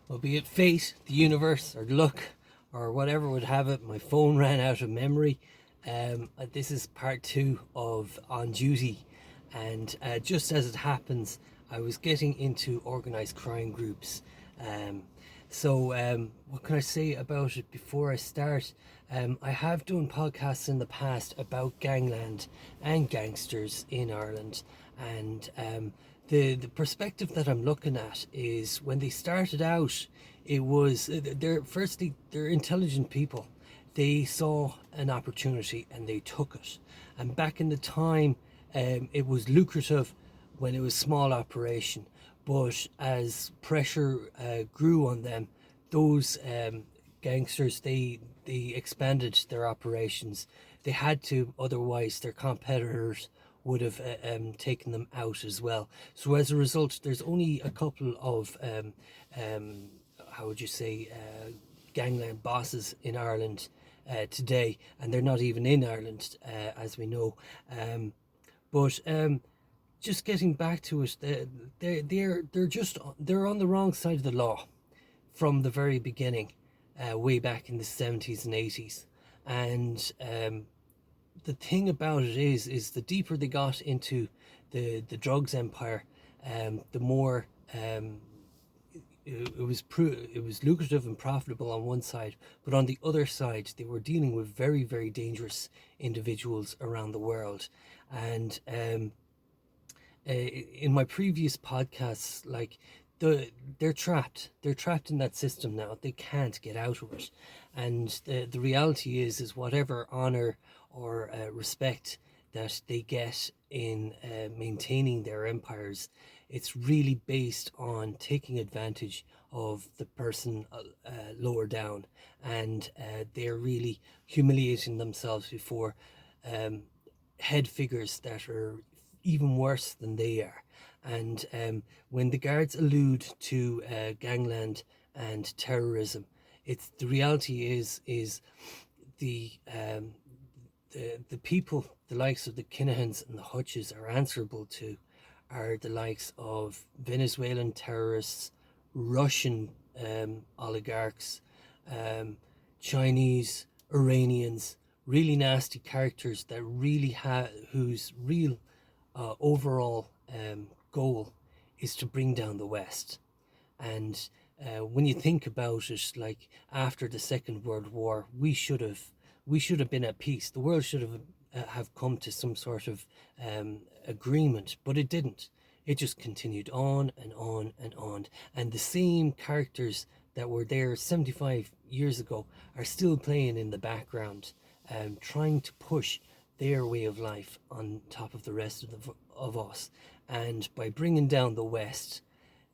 Well, be it fate, the universe, or luck, or whatever would have it, my phone ran out of memory. This is part two of On Duty, and just as it happens, I was getting into organised crime groups. Um, what can I say about it before I start? I have done podcasts in the past about gangland and gangsters in Ireland, and the perspective that I'm looking at is when they started out, it was they're intelligent people. They saw an opportunity and they took it. And back in the time, it was lucrative when it was small operation, but as pressure grew on them, those gangsters they expanded their operations. They had to, otherwise their competitors would have taken them out as well. So as a result, there's only a couple of how would you say gangland bosses in Ireland today, and they're not even in Ireland, as we know. But just getting back to it, they're on the wrong side of the law from the very beginning, way back in the 70s and 80s, and the thing about it is the deeper they got into the drugs empire, the more it was lucrative and profitable on one side, but on the other side they were dealing with very, very dangerous individuals around the world. And in my previous podcasts, like they're trapped in that system now. They can't get out of it, and the reality is whatever honor or respect that they get in maintaining their empires, it's really based on taking advantage of the person lower down, and they're really humiliating themselves before head figures that are even worse than they are. And when the guards allude to gangland and terrorism, it's the reality is the the people, the likes of the Kinahans and the Hutches, are answerable to are the likes of Venezuelan terrorists, Russian oligarchs, Chinese, Iranians, really nasty characters that really have whose real overall goal is to bring down the West. And when you think about it, like after the Second World War, we should have been at peace. The world should have come to some sort of agreement, but it didn't. It just continued on and on and on, and the same characters that were there 75 years ago are still playing in the background, trying to push their way of life on top of the rest of us. And by bringing down the West,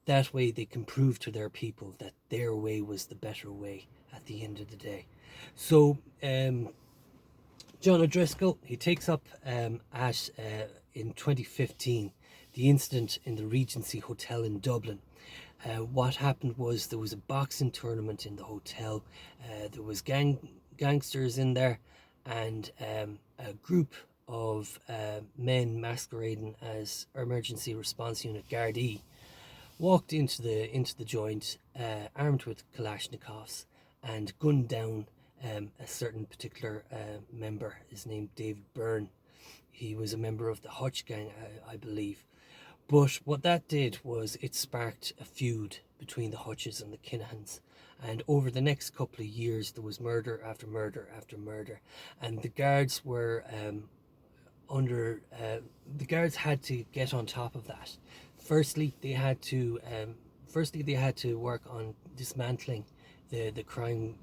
that way they can prove to their people that their way was the better way at the end of the day. So John O'Driscoll, he takes up in 2015 the incident in the Regency Hotel in Dublin. What happened was there was a boxing tournament in the hotel. There was gangsters in there, and a group of men masquerading as emergency response unit Gardaí walked into the joint, armed with Kalashnikovs, and gunned down a certain particular member. His name David Byrne. He was a member of the Hutch gang, I believe. But what that did was it sparked a feud between the Hutches and the Kinahans. And over the next couple of years, there was murder after murder after murder. And the guards were the guards had to get on top of that. Firstly, they had to work on dismantling the crime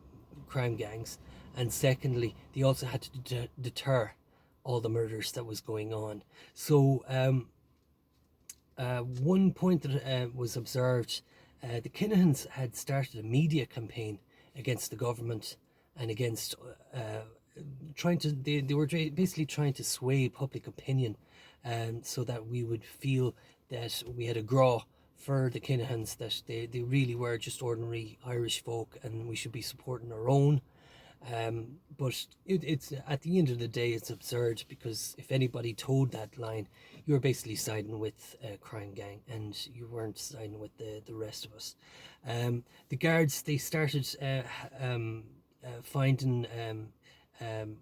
gangs, and secondly, they also had to deter all the murders that was going on. So one point that was observed, the Kinahans had started a media campaign against the government and against they were basically trying to sway public opinion, so that we would feel that we had a graw for the Kinahans, that they really were just ordinary Irish folk and we should be supporting our own. But it's at the end of the day, it's absurd, because if anybody told that line, you were basically siding with a crime gang, and you weren't siding with the rest of us. The guards, they started finding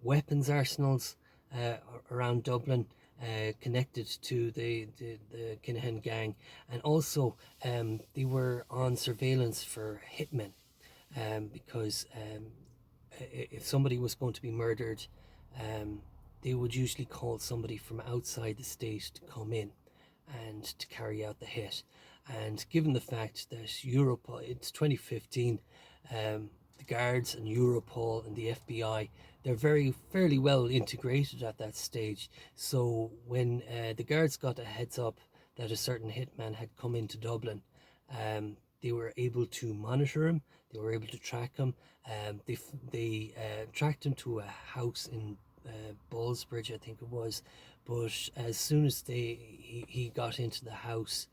weapons arsenals around Dublin, connected to the Kinahan gang, and also they were on surveillance for hitmen, because if somebody was going to be murdered, um, they would usually call somebody from outside the state to come in and to carry out the hit. And given the fact that Europol, it's 2015, the guards and Europol and the FBI, they're very fairly well integrated at that stage. So when the guards got a heads up that a certain hitman had come into Dublin, they were able to monitor him. They were able to track him. They tracked him to a house in Ballsbridge, I think it was. But as soon as he got into the house,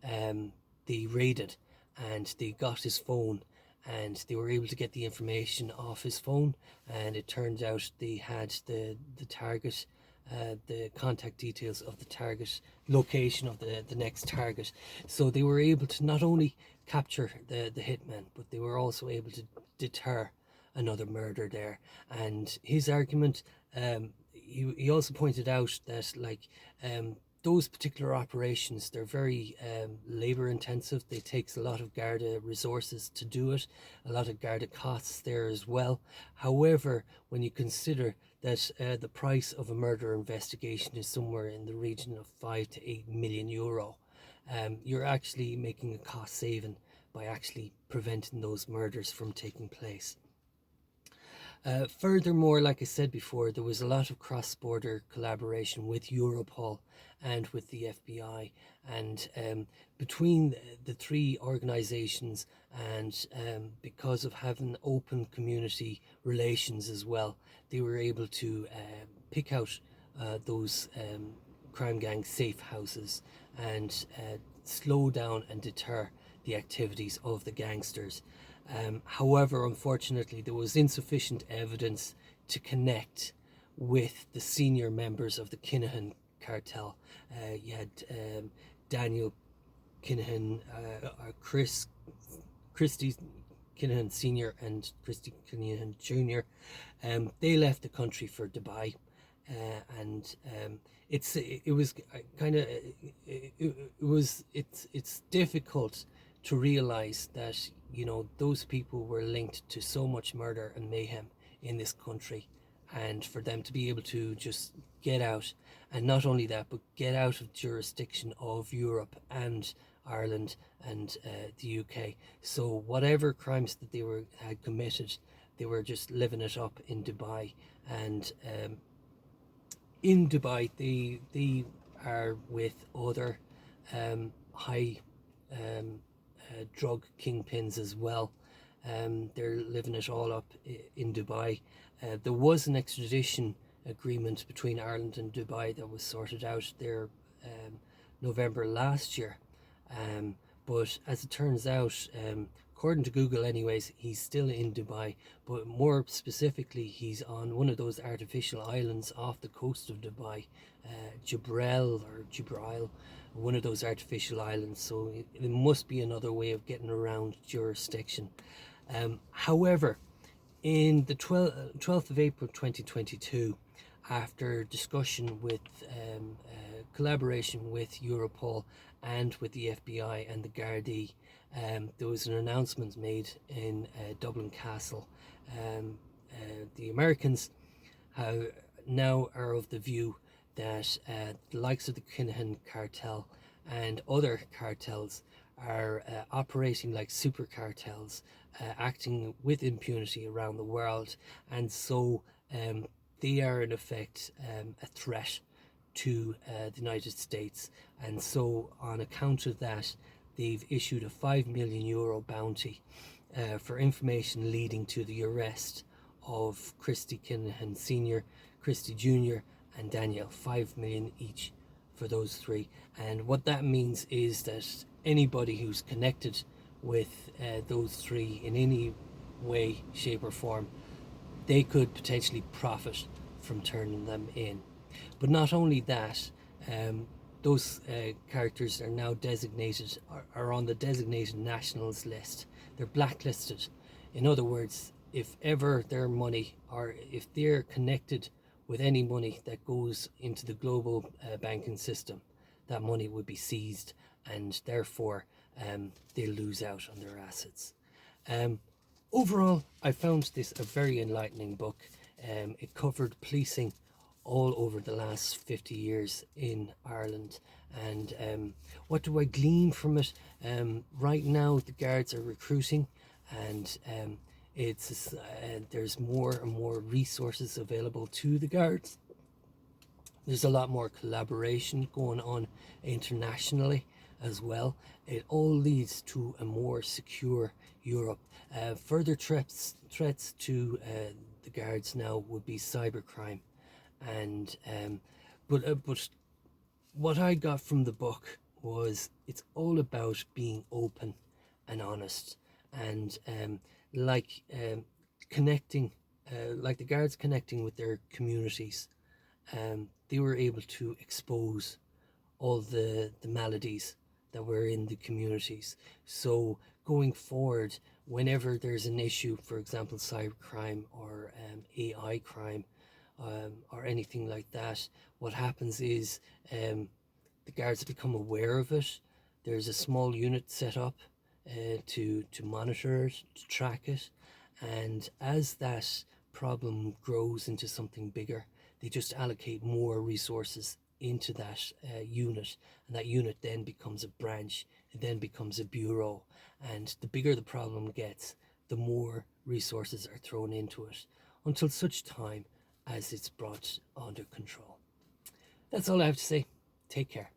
they raided, and they got his phone, and they were able to get the information off his phone. And it turned out they had the target, the contact details of the target, location of the next target. So they were able to not only capture the hitman, but they were also able to deter another murder there. And his argument, he also pointed out that, like, those particular operations, they're very labor intensive. They takes a lot of Garda resources to do it, a lot of Garda costs there as well. However, when you consider that the price of a murder investigation is somewhere in the region of 5 to 8 million euro, you're actually making a cost saving by actually preventing those murders from taking place. Furthermore, like I said before, there was a lot of cross-border collaboration with Europol and with the FBI, and between the three organizations, and because of having open community relations as well, they were able to pick out those crime gang safe houses, and slow down and deter the activities of the gangsters. However, unfortunately, there was insufficient evidence to connect with the senior members of the Kinahan cartel. You had Daniel Kinahan, Christy Kinahan Sr. and Christy Kinahan Jr. They left the country for Dubai, and it was kind of it's difficult to realize that, you know, those people were linked to so much murder and mayhem in this country, and for them to be able to just get out, and not only that, but get out of jurisdiction of Europe and Ireland and the UK. So whatever crimes that they had committed, they were just living it up in Dubai. And in Dubai, they are with other high drug kingpins as well. They're living it all up in Dubai. There was an extradition agreement between Ireland and Dubai that was sorted out there November last year. But as it turns out, according to Google anyways, he's still in Dubai, but more specifically, he's on one of those artificial islands off the coast of Dubai, Jibril, one of those artificial islands. So it must be another way of getting around jurisdiction. However, in the 12th of April 2022, after discussion with collaboration with Europol and with the FBI and the Gardaí, there was an announcement made in Dublin Castle. The Americans now are of the view that the likes of the Kinahan cartel and other cartels are operating like super cartels, acting with impunity around the world, and so they are in effect a threat to the United States. And so on account of that, they've issued a €5 million bounty for information leading to the arrest of Christy Kinahan Sr., Christy Jr. and Danielle. 5 million each for those three. And what that means is that anybody who's connected with those three in any way, shape or form, they could potentially profit from turning them in. But not only that, those characters are now designated, are on the designated nationals list. They're blacklisted. In other words, if ever their money, or if they're connected with any money that goes into the global banking system, that money would be seized, and therefore they lose out on their assets. Overall, I found this a very enlightening book. It covered policing all over the last 50 years in Ireland. And what do I glean from it? Right now, the guards are recruiting, and there's more and more resources available to the guards. There's a lot more collaboration going on internationally as well. It all leads to a more secure Europe. Further threats to the guards now would be cybercrime, and but what I got from the book was it's all about being open and honest, and connecting, like the guards connecting with their communities. They were able to expose all the maladies that were in the communities. So going forward, whenever there's an issue, for example, cybercrime or AI crime, or anything like that, what happens is the guards become aware of it. There's a small unit set up to monitor it, to track it, and as that problem grows into something bigger, they just allocate more resources into that unit, and that unit then becomes a branch, it then becomes a bureau, and the bigger the problem gets, the more resources are thrown into it, until such time as it's brought under control. That's all I have to say. Take care.